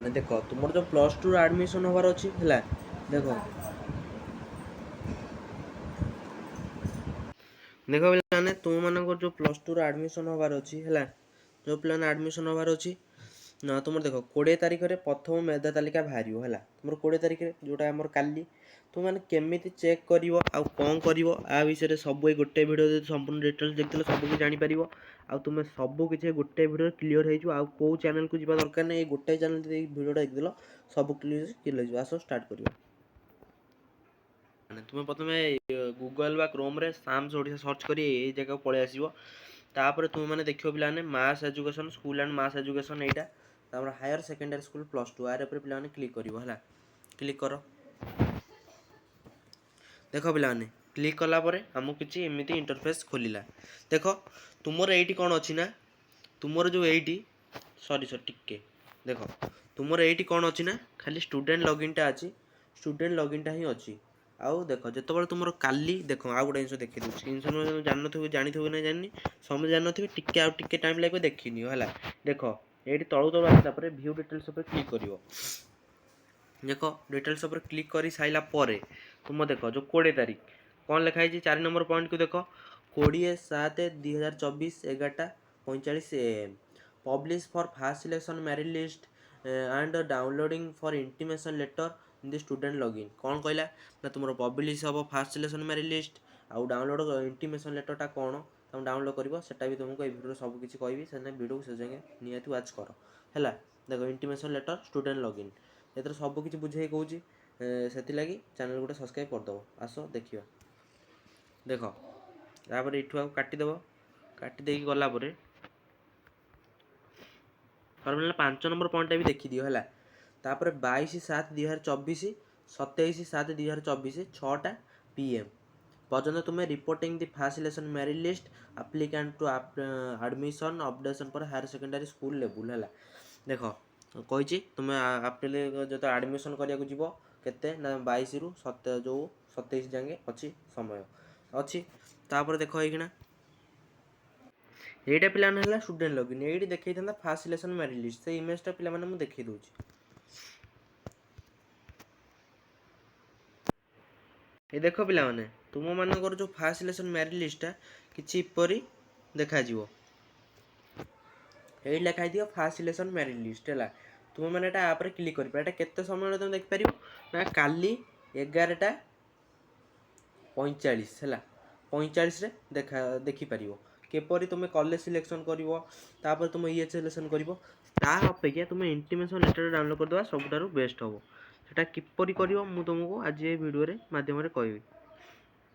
देख तुम जो प्लस टू आडमिशन हबार अच्छी है देख देख पे तुम मान जो प्लस टू आडमिशन हबार अच्छी है जो पे आडमिशन हबार अच्छी ना तुम देख 20 तारिख में प्रथम मेधा तालिका बाहर है तुम 20 तारिख जोटा आम काली तुम मैंने केमी चेक कर कौन कर विषय सब गोटे भिडियो संपूर्ण डिटेल्स देखते सब कुछ जापर आ तुम सब किसी गोटे भिडियो क्लीयर हो कौ चैनल को जावा दरकार नहीं गोटे चैनल भिडियो देखदेल सब क्लीयर हो आस स्टार्ट कर तुम प्रथम गूगल क्रोम रे साम्स ओडिशा सर्च कर जगह पलि आसो तापर तुम मैंने देख पे mass education school and mass education यहाँ higher secondary school plus two आर पे पे क्लिक कर क्लिक कर देख पे क्लिक कलापर आमको किसी एमती इंटरफेस खोलला देख तुमर ये कौन अच्छी ना तुमर जो ये सरी टिके देख तुमर ये कौन अच्छी ना खाली स्टूडेंट लॉगिन टा अच्छी स्टूडेंट लॉगिन टा ही अच्छी आउ देख जो तुम काली देख आउ गोटे जिन देखी दूँ स्क्रीन जान जानी ना जानी समझ जान टिके आउ टिके टाइम लगे देखनी है देख ये तलू तलू आसला व्यू डिटेल्स क्लिक कर देख डिटेल्स क्लिक कर सारा तुम देख जो 20 तारिख कौन लिखाई 4 नंबर पॉइंट को देख 20/7/2024 11:45 AM publish for first selection merit list and downloading for intimation letter in the student login कौन कहला ना तुम पब्लिश हम फास्ट सिलेक्शन मेरिट लिस्ट आउ डाउनलोड इंटीमेशन लेटरटा कौन तुम डाउनलोड कर सेटा भी तुमको ये वीडियो सब किसी कहि से वीडियो से जगह निहाती वाच कर है देख इंटीमेशन लेटर स्टूडेंट लॉगिन ये सब किसी बुझे कौच से लगी चैनल गोटे सब्सक्राइब करदेव आस देखा देख तापर यू काटिदेव काटिदे गलापर फर्मुला 5 नंबर पॉइंट भी देखीदियो है तापर 22/7/2024 27/7/2024 6टा PM पर्यटन तुम्हें reporting the first selection merit list applicant to admission updation पर हायर सेकेंडरी स्कूल लेवल है देख कही तुम जो एडमिशन करने जीव केते ना 22 रु जो 27 जाए अच्छी समय अच्छी तापर देख ये एटा पे स्टूडेंट लॉगिन ये देखी था फास्ट सिलेक्शन मेरिट लिस्ट से इमेजटा पे मुझे देखी दूँ ये देख पे तुम मानकर जो फास्ट सिलेक्शन मेरिट लिस्टा किपरि देखा ये लिखाई दियो फास्ट सिलेक्शन मेरिट लिस्ट है तुम मैंने आपर क्लिक कर केते समय तुम देखिपर ना काली 11:45 है 45 देखा देखिपर केपरि तुम कॉलेज सिलेक्शन कर तुम ये सिलेक्शन कर अपेक्षा तुम इंटीमेशन लेटर डाउनलोड करदे सबुठ बेस्ट हम सेटा किपरि कर तुमको आज ये वीडियो माध्यम कहि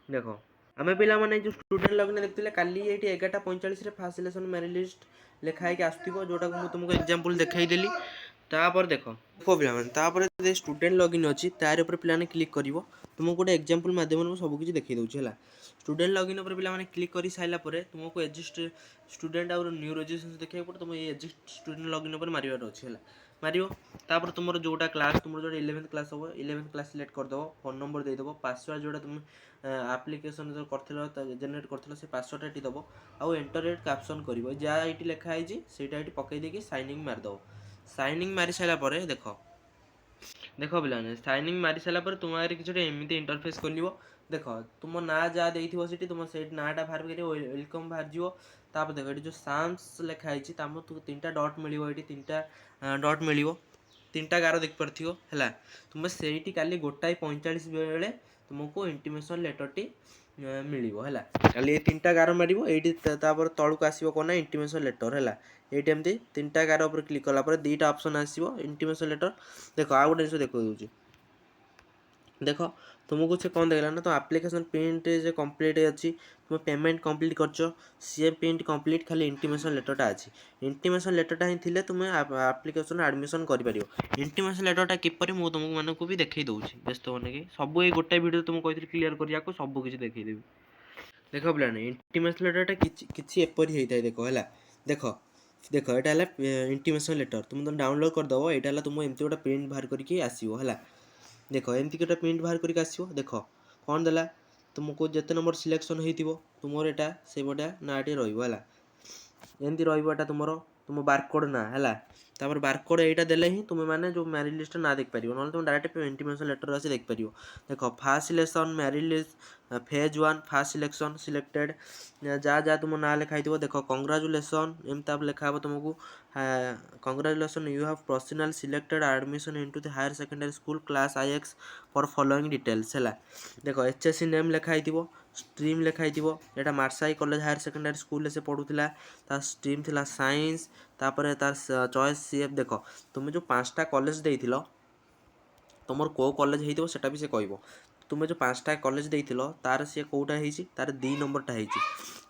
देख आम पे जो स्टूडेंट लॉगिन देखते काली ये 11:45 फास्ट सिलेक्शन मेरिट लिस्ट लिखाई आसो जोटा को तुमको एग्जांपल देखाईदेली तापर देख पे स्टूडेंट लॉगिन अच्छी तार पे क्लिक कर तुमको गोटे एग्जांपल माध्यम सब किसी देखी दूसरी है स्टूडेंट लॉगिन पर पे क्लिक कर सारापर तुमको एजिस्ट स्टूडेंट और न्यू रजिस्ट्रेशन देखा पड़े तुम ये एजिस्ट स्टूडेंट लॉगिन पर मारिबार अच्छी है मारियो तापर तुम जोटा क्लास तुम जो 11th क्लास हम 11th क्लास सिलेक्ट करदेव फोन नंबर देदेव पासवर्ड जोटा तुम आप्लिकेसन जो कर जेनेट कर से पासवर्डटा दब आउ एंटर रेट कैप्शन कर जहाँ ये लिखाई से पकईदे साइनिंग मारिदेव साइनिंग मारी सारापर देख देख पे साइनिंग मारी सारापर तुम आगे किसी एमती इंटरफेस खोल देख तुम ना जहाँ देती तुम से नाटा बाहर कर वेलकम बाहर जापर देख ये जो साम्स लिखाई तुमको 3टा डट मिल 3टा डट मिल 3टा गार देखिपार है तुम से काली 1:45 बेले तुमको इंटीमेशन लेटरटी मिल है काली 3टा गार मार ये तलू आसो कौन ना इंटीमेशन लेटर है ये एमती 3टा गार पर क्लिक कलापर 2टा ऑप्शन आसो इंटीमेशन लेटर देख आ गोटे जिन देख दूसरी देख तुमको से कौन देखला ना तो आप्लिकेशन प्रिंट जो कंप्लीट अच्छी तुम पेमेंट कंप्लीट कर सी प्रिंट कंप्लीट खाली इंटीमेशन लेटरटा अच्छी इंटीमेशन लेटरटा ही थी तुम आप्लिकेशन एडमिशन कर इंटीमेशन लेटरटा किपर मुझे तुमको मानक भी देखी दूसरी व्यस्त होने की सब ये गोटे वीडियो तुमको कही क्लीयर करने सब किसी देखीदेवी देख पे इंटीमेशन लेटरटा किसी एपरी होता है देख है देख देख यहाँ इंटीमेशन लेटर तुम तो डाउनलोड करदेव यहाँ तुम एमती गोटे प्रिंट बाहर करके आसो है देख एमती गोटे प्रिंट बाहर करके आसो देख कौन देला तुमको जिते नंबर सिलेक्शन हो तुम यहाँ से बटा नाटी रहा एमती रहा तुम तुम बारकोड ना है ତାପରେ ବାରକୋଡ୍ ଏଇଟା ଦେଲେ ହିଁ ତୁମେ ମାନେ ଯେଉଁ ମ୍ୟାରିଟ୍ ଲିଷ୍ଟ ନା ଦେଖିପାରିବ, ନହେଲେ ତୁମେ ଡାଇରେକ୍ଟ ଇଣ୍ଟିମେସନ୍ ଲେଟର୍ ଆସି ଦେଖିପାରିବ। ଦେଖ first selection merit list phase 1 first selection selected, ଯାହା ଯାହା ତୁମ ନାଁ ଲେଖା ହେଇଥିବ। ଦେଖ କଂଗ୍ରାଚୁଲେସନ୍ ଏମିତି ତାପରେ ଲେଖା ହେବ ତୁମକୁ congratulation you have personally selected admission into the higher secondary school class IX for following details ହେଲା। ଦେଖ HSC ନେମ୍ ଲେଖା ହେଇଥିବ, ଷ୍ଟ୍ରିମ୍ ଲେଖା ହେଇଥିବ। ଏଇଟା ମାର୍ସାଇ କଲେଜ ହାୟର ସେକେଣ୍ଡାରୀ ସ୍କୁଲରେ ସେ ପଢ଼ୁଥିଲା, ତା ଷ୍ଟ୍ରିମ୍ ଥିଲା ସାଇନ୍ସ, ତାପରେ ତାର ଚଏସ୍ CF। ଦେଖ ତୁମେ ଯେଉଁ 5ଟା କଲେଜ ଦେଇଥିଲ ତୁମର କେଉଁ କଲେଜ ହେଇଥିବ ସେଟା ବି ସେ କହିବ। ତୁମେ ଯେଉଁ 5ଟା କଲେଜ ଦେଇଥିଲ ତାର ସିଏ କେଉଁଟା ହେଇଛି, ତାର 2 ନମ୍ବରଟା ହେଇଛି,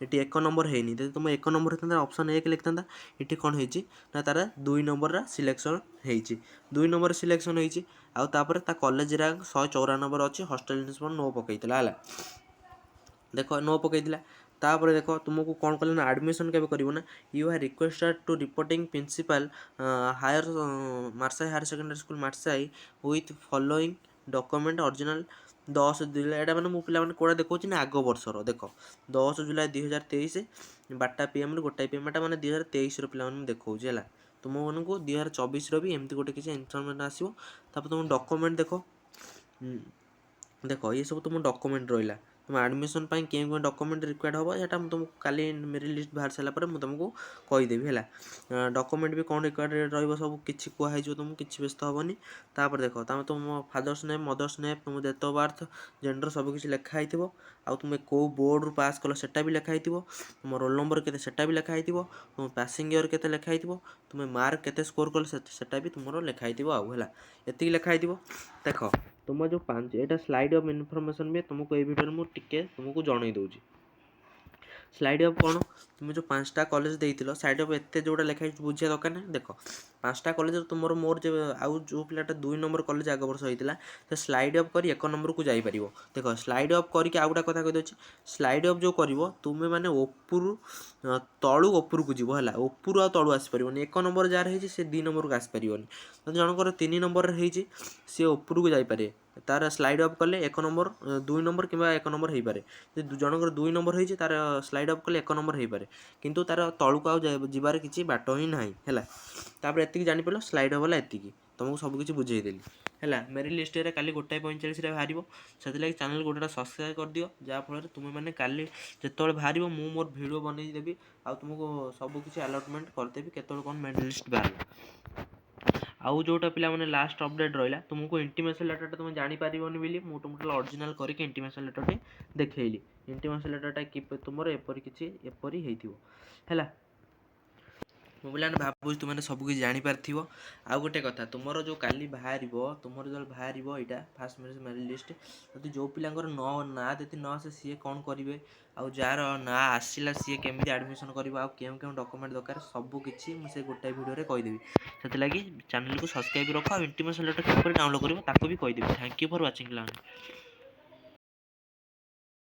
ଏଠି 1 ନମ୍ବର ହେଇନି। ଯଦି ତୁମେ 1 ନମ୍ବର ହେଇଥାନ୍ତା ଅପସନ୍ 1 ଲେଖିଥାନ୍ତା, ଏଠି କ'ଣ ହେଇଛି ନା ତାର 2 ନମ୍ବରର ସିଲେକ୍ସନ୍ ହେଇଛି, 2 ନମ୍ବର ସିଲେକ୍ସନ୍ ହେଇଛି। ଆଉ ତାପରେ ତା କଲେଜ ରାଙ୍କ 194 ଅଛି, ହଷ୍ଟେଲ ଇନ୍ସପେକ୍ଟର ନୋ ପକେଇଥିଲା ହେଲା। ଦେଖ ନୋ ପକେଇଥିଲା। ତାପରେ ଦେଖ ତୁମକୁ କ'ଣ କଲେ ନା ଆଡ଼ମିସନ୍ କେବେ କରିବ ନା, you are requested to reporting principal Marshaghai higher secondary school Marshaghai with following document original 10 July. ଏଇଟା ମାନେ ମୁଁ ପିଲାମାନେ କେଉଁଟା ଦେଖାଉଛି ନା ଆଗ ବର୍ଷର। ଦେଖ 10 ଜୁଲାଇ 2023 12ଟା PM ରୁ 1ଟା PM, ଏଟା ମାନେ 2023ର ପିଲାମାନଙ୍କୁ ଦେଖାଉଛି ହେଲା। ତୁମମାନଙ୍କୁ 2024ର ବି ଏମିତି ଗୋଟେ କିଛି ଇନଫର୍ମେସନ୍ ଆସିବ। ତାପରେ ତୁମ ଡକୁମେଣ୍ଟ ଦେଖ, ଦେଖ ये सब तुम डॉक्यूमेंट रहा तुम एडमिशन कें कें डॉक्यूमेंट रिक्वायर्ड हम यहाँ मुझे तुमको काली मेरी लिस्ट बाहर सारा मुझे तुमको कहीदेवी है। डॉक्यूमेंट भी कौन रिक्वायर्ड रही सब किसी कहुई तुमको किसी व्यस्त हेनी। तापर देख तुम फादर्स नेम मदर्स नेम तुम डेट ऑफ बर्थ जेंडर सब किसी लिखाई थो। आउ तुम कौ बोर्ड रू पास कल सेटा भी लिखाई थो, तुम रोल नंबर के भी लिखाई थो, तुम पासिंग ईयर के लिखाई थो, तुम मार्क के स्कोर कल सेटा भी तुम लिखाई थो आउ है ये लिखाई थो। देख तुम जो 5 एटा स्लाइड ऑफ इनफॉरमेशन भी तुमको ये वीडियो में टिके तुमको जणई दूची। स्लाइड ऑफ कौन तुम जो 5टा कॉलेज देइथिलो साइड ऑफ एते जोटा लिखाई बुझिया दरकार नहीं। देख 5टा कॉलेज तुमर मोर जो आउ जो पिलाटा 2 नंबर कॉलेज आग वर्ष होता से स्लाइड ऑफ कर 1 नंबर को जापर। देख स्लाइड ऑफ करके आउ गोटा कथा कही, स्लाइड ऑफ जो कर तुम्हें मैंने ओपुरु तलू ओपुर को जीव है, ओपुरु आ तलू आसपर 1 नंबर जार है से 2 नंबर को आसपर। जनकर 3 नंबर है सी ओपुर को जापे तार स्लाइड ऑफ कले 1 नंबर 2 नंबर कि 1 नंबर हो पाए। जनकर 2 नंबर है तार स्लाइड ऑफ कले 1 नंबर हो पाए, किंतु तार तलू आउ जीवार किसी बाट ही ना है। तापर एति जापर स्लाइड ऑफ एति तुमको सबकि बुझेदेली है। मेरी लिस्ट रे काली 1:45 बाहर से चैनल गोटे सब्सक्राइब कर दियो, जहाँफल तुम्हें मैंने काली जो बाहर मु मोर वीडियो बनई देवी आ तुमको सबकि अलॉटमेंट करदेवी केत कौन मेरिट लिस्ट बाहर। आउ जोटा पिला माने लास्ट अपडेट रहा तुमको इंटीमेशन लेटर तुम जापर बोली मुझे तुमको ओरिजिनल करके इंटीमेशन लेटर देखली। इंटीमेशन लेटर कि तुम एपरी किसी एपरी है मोबाइल भाव तुमने सबकि जापर। आउ गोटे कथा तुम जो काली बाहर तुम जो बाहर यहाँ फास्ट मेरिट लिस्ट जदि जो पिलांर ना देती न आसे सी कौन करेंगे, आउ जार ना आसला सी केमी एडमिशन कर केउँ डॉक्यूमेंट दरकार सबकि मुझे गोटाए वीडियो कहीदेवी। से चैनल को सब्सक्राइब रख, इंटीमेशन लेटर किपर डाउनलोड कर भी कहीदेवी। Thank you for watching.